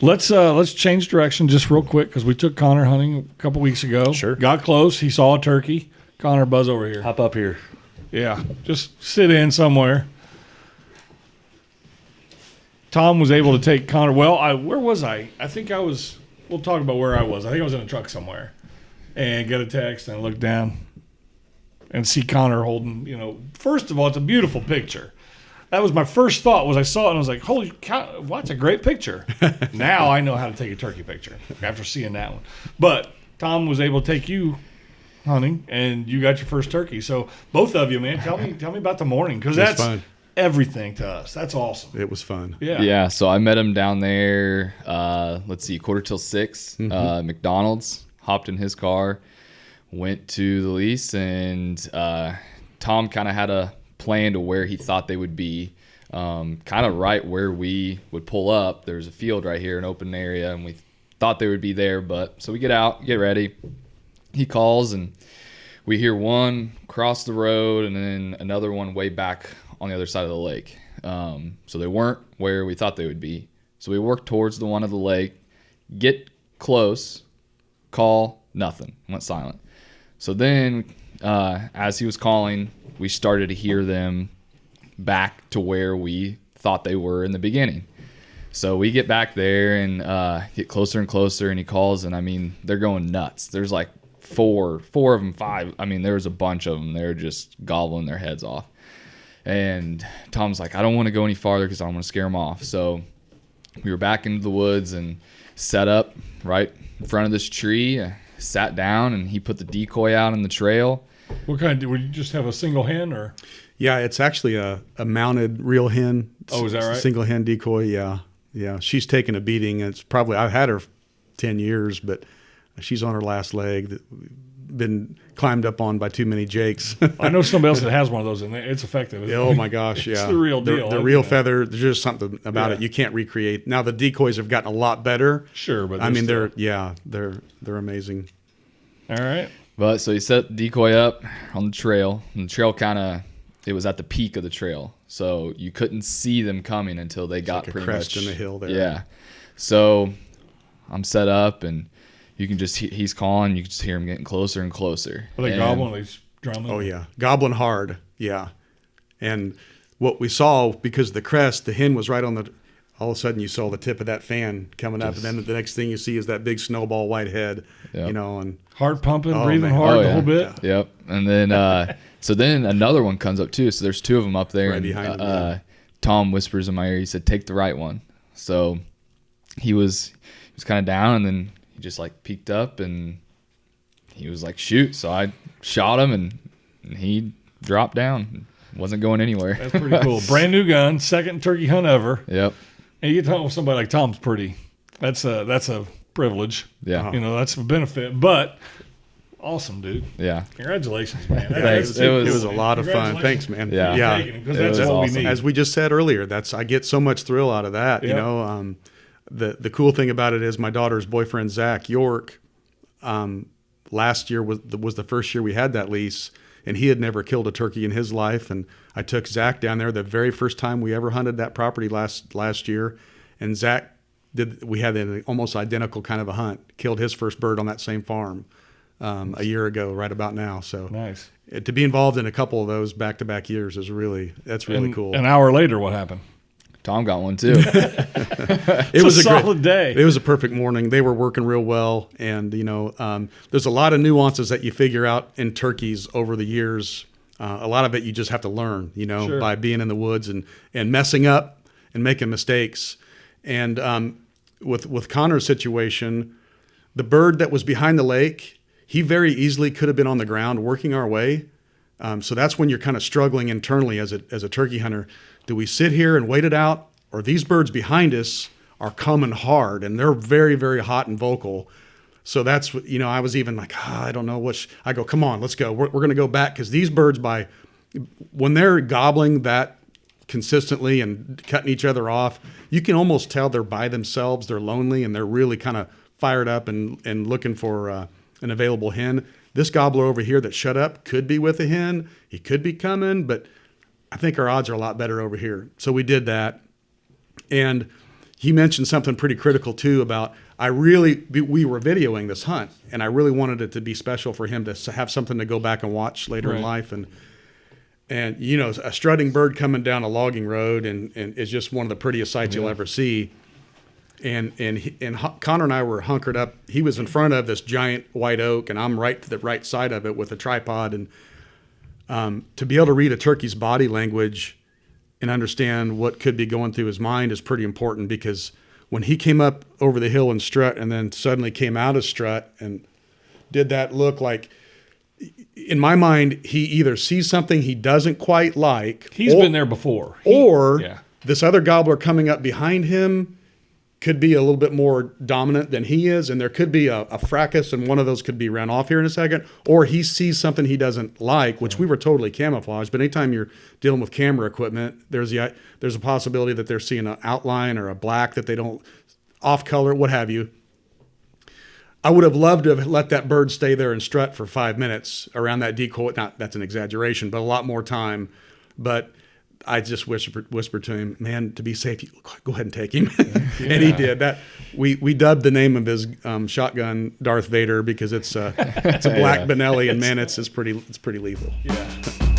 Let's change direction just real quick because we took Connor hunting a couple weeks ago. Sure. Got close. He saw a turkey. Connor, buzz over here. Hop up here. Yeah, just sit in somewhere. Tom was able to take Connor. Well, where was I? I think I was. We'll talk about where I was. I think I was in a truck somewhere, and get a text and I look down and see Connor holding. First of all, it's a beautiful picture. That was my first thought. Was I saw it and I was like, "Holy cow! That's a great picture." Now I know how to take a turkey picture after seeing that one. But Tom was able to take you hunting, and you got your first turkey. So both of you, man, tell me about the morning because that's fun. Everything to us. That's awesome. It was fun. Yeah. So I met him down there. 6:15, McDonald's. Hopped in his car, went to the lease, and Tom kind of had a plan to where he thought they would be. Kind of right where we would pull up. There's a field right here, an open area, and we thought they would be there. But so we get out, get ready. He calls, and we hear one cross the road, and then another one way back on the other side of the lake. So they weren't where we thought they would be. So we worked towards the one of the lake, get close, call, nothing, went silent. So then as he was calling, we started to hear them back to where we thought they were in the beginning. So we get back there and get closer and closer, and he calls, and I mean, they're going nuts. There's like four of them, five. I mean, there was a bunch of them. They're just gobbling their heads off. And Tom's like, I don't want to go any farther because I don't want to scare them off. So we were back into the woods and set up right in front of this tree, sat down, and he put the decoy out on the trail. What kind? Would you just have a single hen or? Yeah, it's actually a mounted real hen. Oh, is that right? Single hen decoy, yeah. She's taken a beating. It's probably, I've had her 10 years, but she's on her last leg. Been climbed up on by too many jakes. I know somebody else that has one of those, and it's effective. Oh my gosh, yeah, It's the real deal. The real feather. There's just something about it you can't recreate. Now the decoys have gotten a lot better. Sure, but I mean they're amazing. All right. But so he set the decoy up on the trail, and the trail it was at the peak of the trail, so you couldn't see them coming until they got like a pretty crest much in the hill there. Yeah. So I'm set up, and you can just he's calling. You can just hear him getting closer and closer. Are they gobbling? Are they drumming? Oh yeah, gobbling hard. Yeah, and what we saw, because of the crest, the hen was right on the. All of a sudden, you saw the tip of that fan coming up, and then the next thing you see is that big snowball white head. Yep. And heart pumping, Oh, breathing man. hard Oh, the yeah. whole bit. Yep. And then so then another one comes up too. So there's two of them up there, Right and behind him, yeah. Tom whispers in my ear. He said, "Take the right one." So he was kind of down, and then he just like peeked up, and he was like, "Shoot!" So I shot him, and he dropped down. Wasn't going anywhere. That's pretty cool. Brand new gun, second turkey hunt ever. Yep. And you get to hunt with somebody like Tom's pretty. That's a privilege. Yeah. That's a benefit. But awesome, dude. Yeah. Congratulations, man. Thanks. it was a lot of fun. Congratulations. Thanks, man. Yeah. Because It that's was what awesome. we need. As we just said earlier, I get so much thrill out of that. Yep. You know, the cool thing about it is my daughter's boyfriend Zach York. Last year was the first year we had that lease, and he had never killed a turkey in his life. And I took Zach down there the very first time we ever hunted that property last year, and Zach we had an almost identical kind of a hunt. Killed his first bird on that same farm a year ago, right about now. So Nice. to be involved in a couple of those back-to-back years is really cool. An hour later, what happened? Tom got one too. It was a great solid day. It was a perfect morning. They were working real well, and there's a lot of nuances that you figure out in turkeys over the years. A lot of it you just have to learn, Sure. by being in the woods and messing up and making mistakes. And with Connor's situation, the bird that was behind the lake, he very easily could have been on the ground working our way. So that's when you're kind of struggling internally as a turkey hunter. Do we sit here and wait it out, or these birds behind us are coming hard and they're very, very hot and vocal? So that's, I was even like, I don't know I go, come on, let's go. We're going to go back, because these birds, when they're gobbling that consistently and cutting each other off, you can almost tell they're by themselves. They're lonely, and they're really kind of fired up and looking for an available hen. This gobbler over here that shut up could be with a hen. He could be coming, but I think our odds are a lot better over here. So we did that. And, he mentioned something pretty critical too about we were videoing this hunt, and I really wanted it to be special for him to have something to go back and watch later in life. And you know, a strutting bird coming down a logging road and is just one of the prettiest sights you'll ever see. And Connor and I were hunkered up. He was in front of this giant white oak, and I'm right to the right side of it with a tripod. And to be able to read a turkey's body language and understand what could be going through his mind is pretty important, because when he came up over the hill and strut and then suddenly came out of strut and did that look like, in my mind, he either sees something he doesn't quite like. He's been there before. This other gobbler coming up behind him could be a little bit more dominant than he is, and there could be a fracas, and one of those could be ran off here in a second, or he sees something he doesn't like, which we were totally camouflaged. But anytime you're dealing with camera equipment, there's a possibility that they're seeing an outline or a black that they don't, off color, what have you. I would have loved to have let that bird stay there and strut for 5 minutes around that decoy. Not, that's an exaggeration, but a lot more time. But I just whispered to him, man, to be safe, go ahead and take him. And he did that. We dubbed the name of his shotgun Darth Vader, because it's a black Benelli, and man, it's pretty lethal. Yeah.